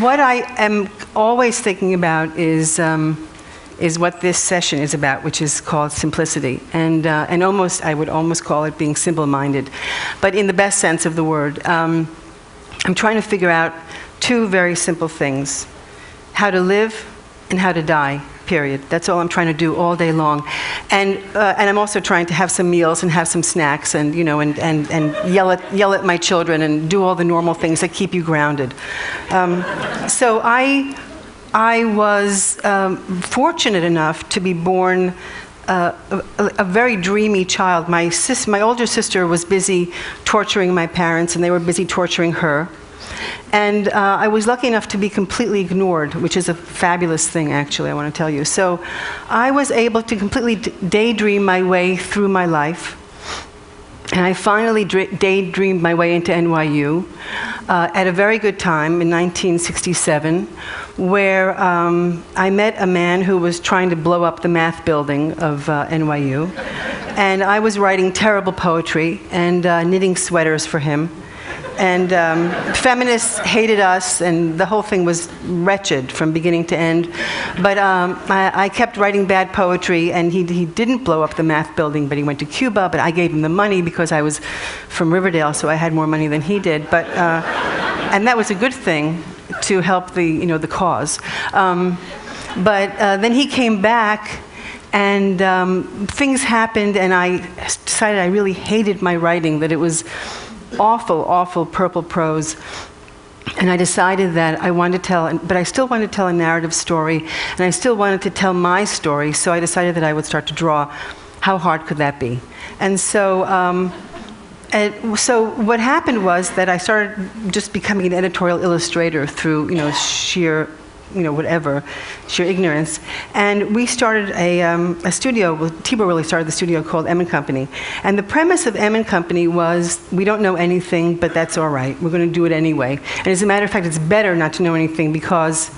What I am always thinking about is what this session is about, which is called simplicity, and I would almost call it being simple-minded, but in the best sense of the word. I'm trying to figure out two very simple things: how to live and how to die. Period. That's all I'm trying to do all day long, and I'm also trying to have some meals and have some snacks, and yell at my children and do all the normal things that keep you grounded. So I was fortunate enough to be born a very dreamy child. My older sister was busy torturing my parents, and they were busy torturing her. And I was lucky enough to be completely ignored, which is a fabulous thing, actually, I want to tell you. So I was able to completely daydream my way through my life. And I finally daydreamed my way into NYU at a very good time in 1967, where I met a man who was trying to blow up the math building of NYU. And I was writing terrible poetry and knitting sweaters for him. And feminists hated us, and the whole thing was wretched from beginning to end. But I kept writing bad poetry, and he didn't blow up the math building, but he went to Cuba. But I gave him the money because I was from Riverdale, so I had more money than he did. But and that was a good thing to help the cause. But then he came back, and things happened, and I decided I really hated my writing, that it was awful, awful purple prose. And I decided that I wanted to tell, but I still wanted to tell a narrative story, and I still wanted to tell my story, so I decided that I would start to draw. How hard could that be? And so, so what happened was that I started just becoming an editorial illustrator through, sheer ignorance. And we started a studio. Well, Tibor really started the studio called M & Company. And the premise of M & Company was, we don't know anything, but that's all right. We're going to do it anyway. And as a matter of fact, it's better not to know anything, because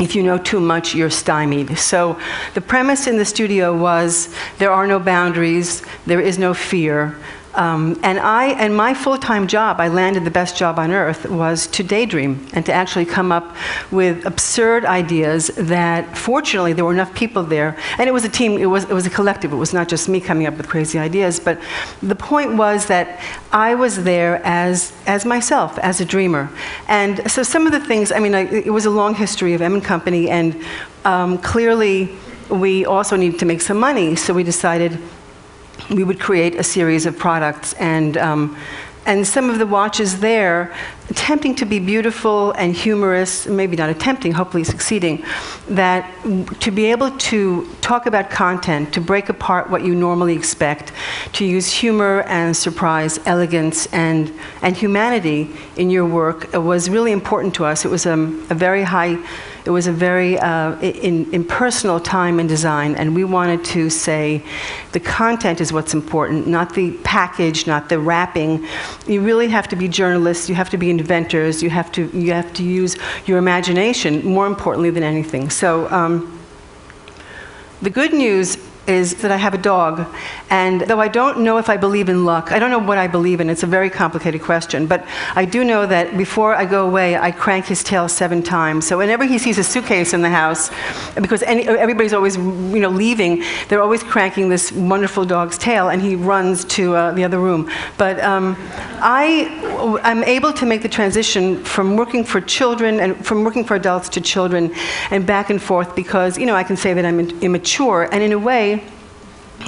if you know too much, you're stymied. So the premise in the studio was, there are no boundaries, there is no fear. And my full-time job, I landed the best job on earth, was to daydream and to actually come up with absurd ideas that, fortunately, there were enough people there. And it was a team, it was a collective. It was not just me coming up with crazy ideas. But the point was that I was there as myself, as a dreamer. And so some of the things, it was a long history of M & Company, and clearly we also needed to make some money. So we decided we would create a series of products, and some of the watches there, attempting to be beautiful and humorous, maybe not attempting, hopefully succeeding, that to be able to talk about content, to break apart what you normally expect, to use humor and surprise, elegance and humanity in your work was really important to us. It was a very impersonal time in design, and we wanted to say the content is what's important, not the package, not the wrapping. You really have to be journalists, you have to be inventors, you have to use your imagination more importantly than anything. So the good news is that I have a dog, and though I don't know if I believe in luck, I don't know what I believe in, it's a very complicated question, but I do know that before I go away, I crank his tail 7 times. So whenever he sees a suitcase in the house, because everybody's always leaving, they're always cranking this wonderful dog's tail, and he runs to the other room. But I'm able to make the transition from working for children and from working for adults to children and back and forth, because I can say that I'm immature, and in a way,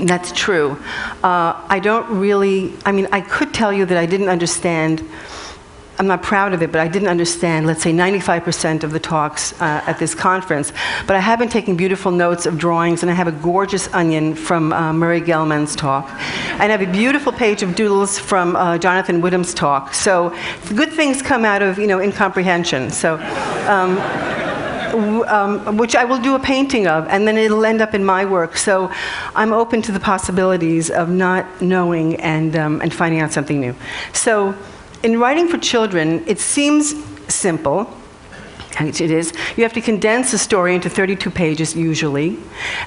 that's true. I could tell you that I didn't understand, I'm not proud of it, but I didn't understand, let's say, 95% of the talks at this conference. But I have been taking beautiful notes of drawings, and I have a gorgeous onion from MairaKalman's talk. And I have a beautiful page of doodles from Jonathan Whittam's talk. So good things come out of, incomprehension. So. Which I will do a painting of, and then it'll end up in my work. So I'm open to the possibilities of not knowing and finding out something new. So in writing for children, it seems simple. It is. You have to condense a story into 32 pages usually.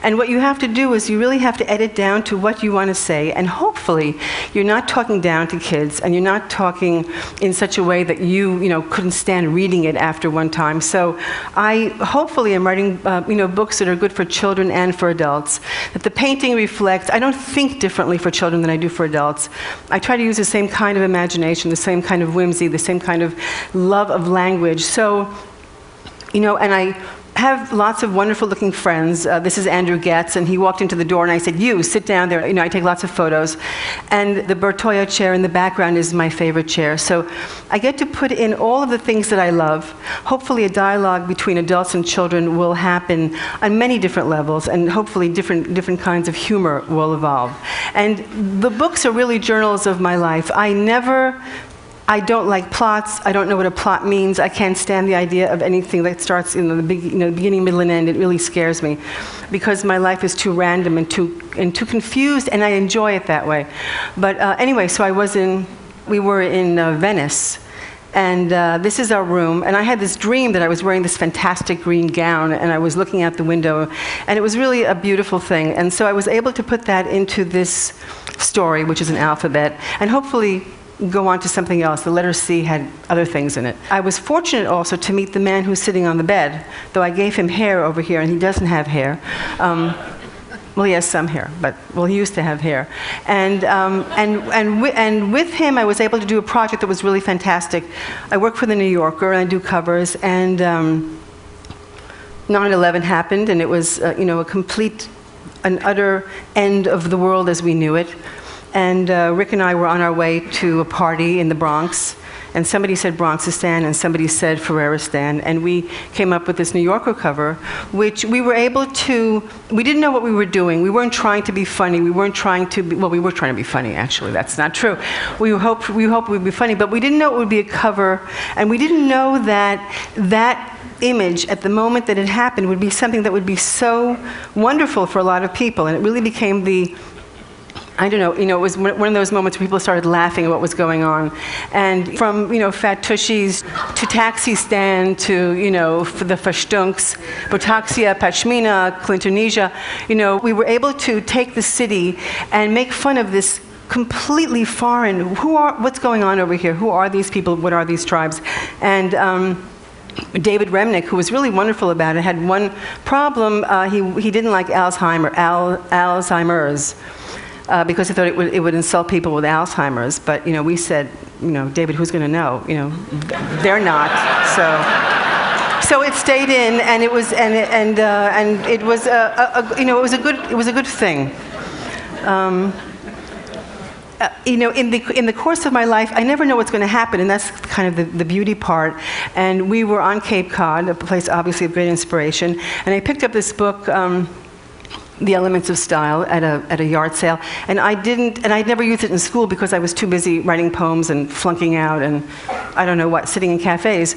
And what you have to do is you really have to edit down to what you want to say. And hopefully you're not talking down to kids and you're not talking in such a way that you couldn't stand reading it after one time. So I hopefully am writing books that are good for children and for adults. That the painting reflects, I don't think differently for children than I do for adults. I try to use the same kind of imagination, the same kind of whimsy, the same kind of love of language. So and I have lots of wonderful looking friends. This is Andrew Getz, and he walked into the door and I said, "You, sit down there." I take lots of photos. And the Bertoia chair in the background is my favorite chair. So I get to put in all of the things that I love. Hopefully a dialogue between adults and children will happen on many different levels, and hopefully different kinds of humor will evolve. And the books are really journals of my life. I don't like plots. I don't know what a plot means. I can't stand the idea of anything that starts in the beginning, middle, and end. It really scares me because my life is too random and too confused, and I enjoy it that way. But anyway, so we were in Venice, and this is our room. And I had this dream that I was wearing this fantastic green gown, and I was looking out the window, and it was really a beautiful thing. And so I was able to put that into this story, which is an alphabet, and hopefully go on to something else. The letter C had other things in it. I was fortunate also to meet the man who's sitting on the bed, though I gave him hair over here, and he doesn't have hair. Well, he has some hair, but he used to have hair. And with him, I was able to do a project that was really fantastic. I work for the New Yorker, and I do covers, and 9/11 happened, and it was an utter end of the world as we knew it. And Rick and I were on our way to a party in the Bronx, and somebody said Bronxistan, and somebody said Ferreristan, and we came up with this New Yorker cover, which we were able to, we didn't know what we were doing. We weren't trying to be funny. We weren't trying to be, well, we were trying to be funny, actually. That's not true. We hoped we'd be funny, but we didn't know it would be a cover, and we didn't know that image at the moment that it happened would be something that would be so wonderful for a lot of people, and it really became I don't know, it was one of those moments where people started laughing at what was going on. And from, fat tushies to taxi stand to, for the Fashtunks, Botoxia, Pashmina, Clintonesia, we were able to take the city and make fun of this completely foreign, what's going on over here? Who are these people? What are these tribes? And David Remnick, who was really wonderful about it, had one problem. He didn't like Alzheimer's. Because he thought it would insult people with Alzheimer's, but we said, David, who's going to know? They're not. So it stayed in, and it was it was it was a good thing. In the course of my life, I never know what's going to happen, and that's kind of the beauty part. And we were on Cape Cod, a place obviously of great inspiration, and I picked up this book. The Elements of Style at a yard sale, and I'd never used it in school because I was too busy writing poems and flunking out and I don't know what, sitting in cafes.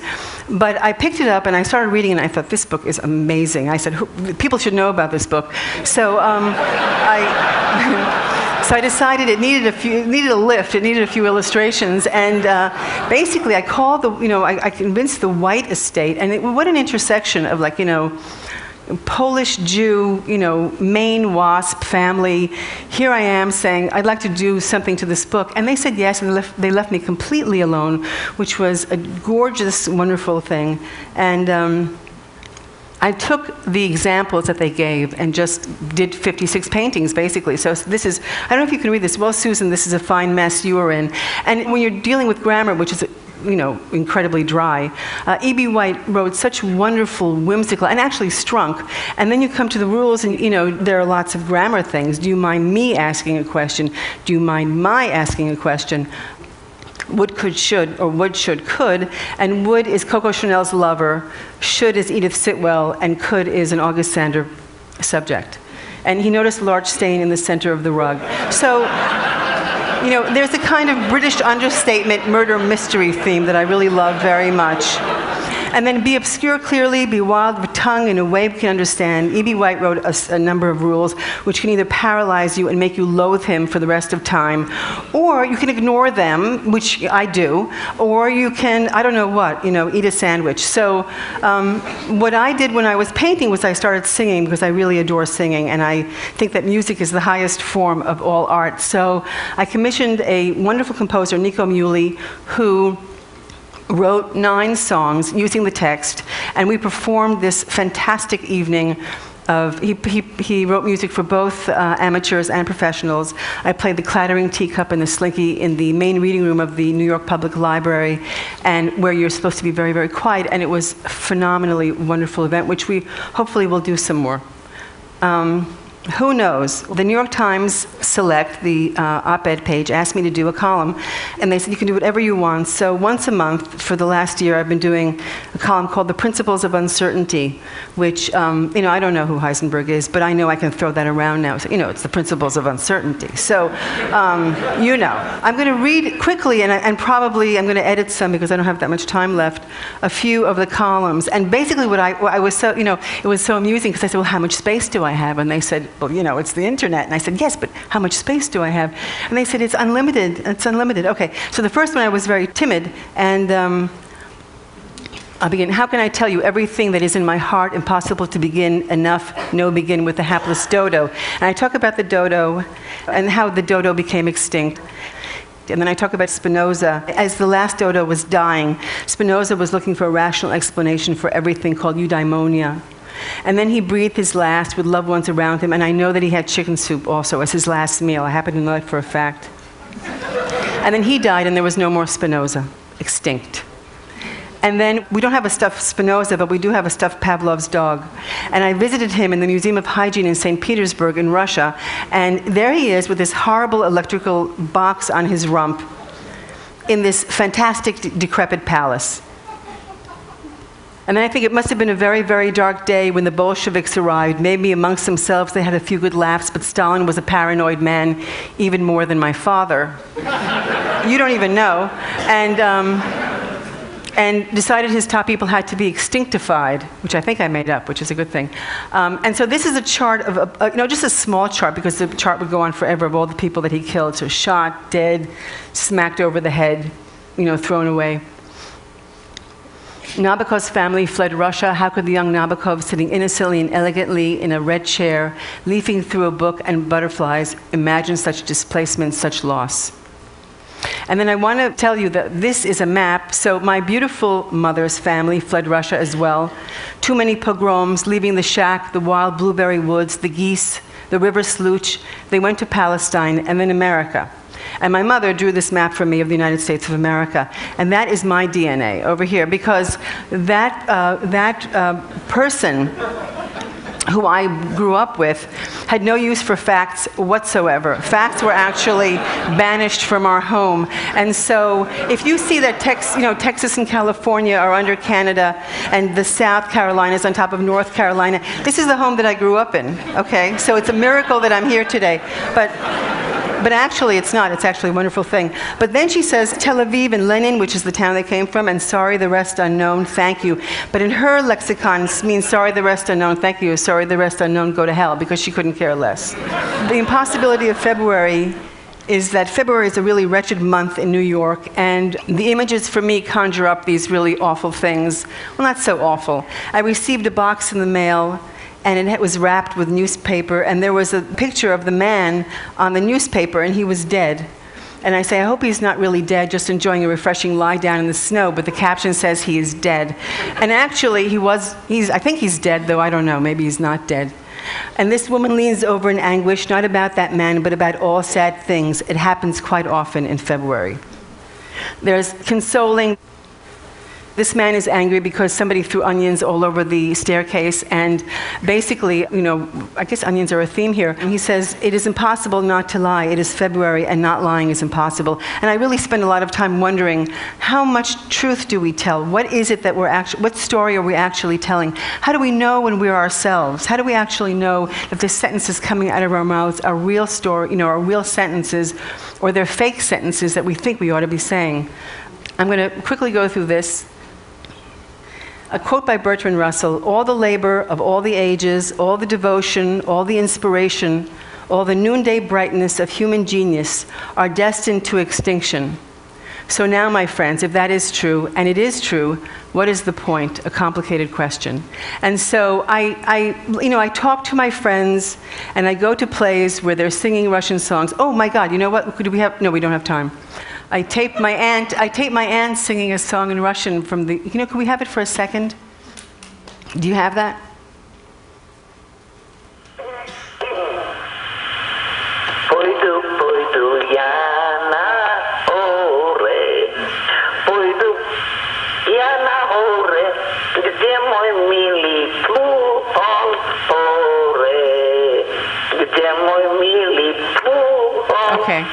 But I picked it up and I started reading it, and I thought, this book is amazing. I said, people should know about this book. So I decided it needed a lift. It needed a few illustrations, and basically I called I convinced the White Estate, and what an intersection of Polish Jew, Maine WASP family. Here I am saying, I'd like to do something to this book. And they said yes, and they left me completely alone, which was a gorgeous, wonderful thing. And I took the examples that they gave and just did 56 paintings, basically. So this is, I don't know if you can read this. Well, Susan, this is a fine mess you were in. And when you're dealing with grammar, which is incredibly dry. E.B. White wrote such wonderful, whimsical, and actually Strunk. And then you come to the rules, and there are lots of grammar things. Do you mind me asking a question? Do you mind my asking a question? Would, could, should, or would, should, could. And would is Coco Chanel's lover, should is Edith Sitwell, and could is an August Sander subject. And he noticed a large stain in the center of the rug. So, there's a kind of British understatement murder mystery theme that I really love very much. And then be obscure clearly, be wild with tongue in a way we can understand. E.B. White wrote a number of rules which can either paralyze you and make you loathe him for the rest of time, or you can ignore them, which I do, or you can, I don't know what, eat a sandwich. So what I did when I was painting was I started singing, because I really adore singing, and I think that music is the highest form of all art. So I commissioned a wonderful composer, Nico Muley, who wrote 9 songs using the text, and we performed this fantastic evening of, he wrote music for both amateurs and professionals. I played the clattering teacup and the slinky in the main reading room of the New York Public Library, and where you're supposed to be very, very quiet, and it was a phenomenally wonderful event, which we hopefully will do some more. Who knows? The New York Times Select, the op-ed page, asked me to do a column, and they said you can do whatever you want. So once a month for the last year, I've been doing a column called The Principles of Uncertainty, which, I don't know who Heisenberg is, but I know I can throw that around now. So, it's the principles of uncertainty. So, I'm going to read quickly, and probably I'm going to edit some because I don't have that much time left, a few of the columns. And basically what I was so, it was so amusing because I said, well, how much space do I have? And they said, well, it's the internet. And I said, yes, but how much space do I have? And they said, it's unlimited. It's unlimited. Okay, so the first one I was very timid, and I'll begin. How can I tell you everything that is in my heart, impossible to begin, enough, no begin with the hapless dodo? And I talk about the dodo and how the dodo became extinct. And then I talk about Spinoza. As the last dodo was dying, Spinoza was looking for a rational explanation for everything called eudaimonia. And then he breathed his last with loved ones around him, and I know that he had chicken soup also as his last meal. I happen to know that for a fact. And then he died, and there was no more Spinoza, extinct. And then we don't have a stuffed Spinoza, but we do have a stuffed Pavlov's dog. And I visited him in the Museum of Hygiene in St. Petersburg in Russia, and there he is with this horrible electrical box on his rump in this fantastic, decrepit palace. And then I think it must have been a very, very dark day when the Bolsheviks arrived. Maybe amongst themselves they had a few good laughs, but Stalin was a paranoid man, even more than my father. You don't even know. And decided his top people had to be extinctified, which I think I made up, which is a good thing. And so this is a chart of, just a small chart, because the chart would go on forever, of all the people that he killed. So shot, dead, smacked over the head, thrown away. Nabokov's family fled Russia. How could the young Nabokov, sitting innocently and elegantly in a red chair, leafing through a book and butterflies, imagine such displacement, such loss? And then I want to tell you that this is a map. So my beautiful mother's family fled Russia as well. Too many pogroms, leaving the shack, the wild blueberry woods, the geese, the river Sluch. They went to Palestine and then America. And my mother drew this map for me of the United States of America. And that is my DNA over here, because that person who I grew up with had no use for facts whatsoever. Facts were actually banished from our home. And so if you see that Texas and California are under Canada and the South Carolina is on top of North Carolina, this is the home that I grew up in, okay? So it's a miracle that I'm here today. But actually, it's not. It's actually a wonderful thing. But then she says Tel Aviv and Lenin, which is the town they came from, and sorry, the rest unknown, thank you. But in her lexicon, it means sorry, the rest unknown, thank you. Sorry, the rest unknown, go to hell, because she couldn't care less. The impossibility of February is that February is a really wretched month in New York, and the images for me conjure up these really awful things. Well, not so awful. I received a box in the mail, and it was wrapped with newspaper, and there was a picture of the man on the newspaper, and he was dead. And I say, I hope he's not really dead, just enjoying a refreshing lie down in the snow, but the caption says he is dead. And actually, I think he's dead, though I don't know, maybe he's not dead. And this woman leans over in anguish, not about that man, but about all sad things. It happens quite often in February. There's consoling. This man is angry because somebody threw onions all over the staircase, and basically, I guess onions are a theme here. And he says, it is impossible not to lie. It is February, and not lying is impossible. And I really spend a lot of time wondering, how much truth do we tell? What is it that what story are we actually telling? How do we know when we're ourselves? How do we actually know that the sentences coming out of our mouths are real story, are real sentences, or they're fake sentences that we think we ought to be saying? I'm going to quickly go through this. A quote by Bertrand Russell: "All the labor of all the ages, all the devotion, all the inspiration, all the noonday brightness of human genius are destined to extinction. So now, my friends, if that is true, and it is true, what is the point?" A complicated question. And so I talk to my friends, and I go to plays where they're singing Russian songs. Oh my God, you know what? Do we have? No, we don't have time. I taped my aunt singing a song in Russian from the. Can we have it for a second? Do you have that? Okay.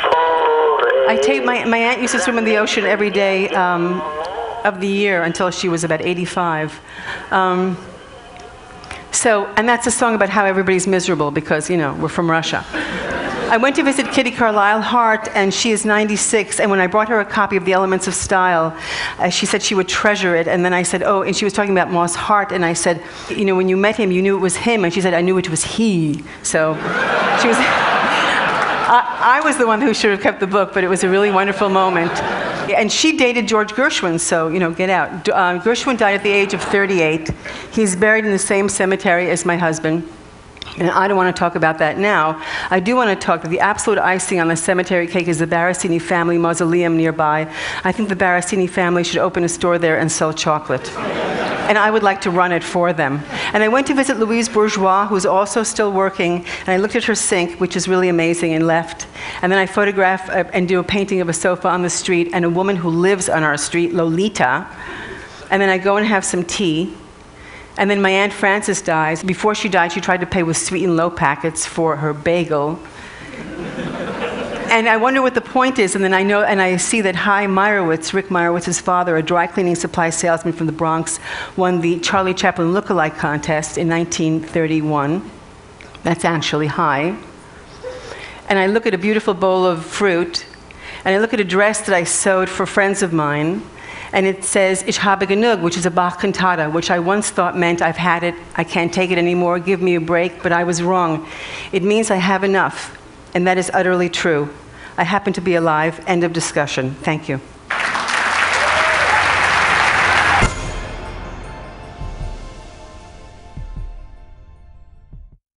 I taped my aunt used to swim in the ocean every day of the year until she was about 85. And that's a song about how everybody's miserable because, we're from Russia. I went to visit Kitty Carlisle Hart, and she is 96, and when I brought her a copy of The Elements of Style, she said she would treasure it, and then I said, oh, and she was talking about Moss Hart, and I said, when you met him, you knew it was him, and she said, I knew it was he. So she was... I was the one who should have kept the book, but it was a really wonderful moment. And she dated George Gershwin, so, get out. Gershwin died at the age of 38. He's buried in the same cemetery as my husband. And I don't want to talk about that now. I do want to talk that the absolute icing on the cemetery cake is the Barasini family mausoleum nearby. I think the Barasini family should open a store there and sell chocolate. And I would like to run it for them. And I went to visit Louise Bourgeois, who's also still working, and I looked at her sink, which is really amazing, and left. And then I photograph and do a painting of a sofa on the street and a woman who lives on our street, Lolita. And then I go and have some tea. And then my Aunt Frances dies. Before she died, she tried to pay with sweet and low packets for her bagel. And I wonder what the point is, and then I see that Hy Meyrowitz, Rick Meyrowitz's father, a dry cleaning supply salesman from the Bronx, won the Charlie Chaplin Lookalike contest in 1931. That's actually Hy. And I look at a beautiful bowl of fruit, and I look at a dress that I sewed for friends of mine, and it says, Ich habe genug, which is a Bach cantata, which I once thought meant I've had it, I can't take it anymore, give me a break, but I was wrong. It means I have enough, and that is utterly true. I happen to be alive. End of discussion. Thank you.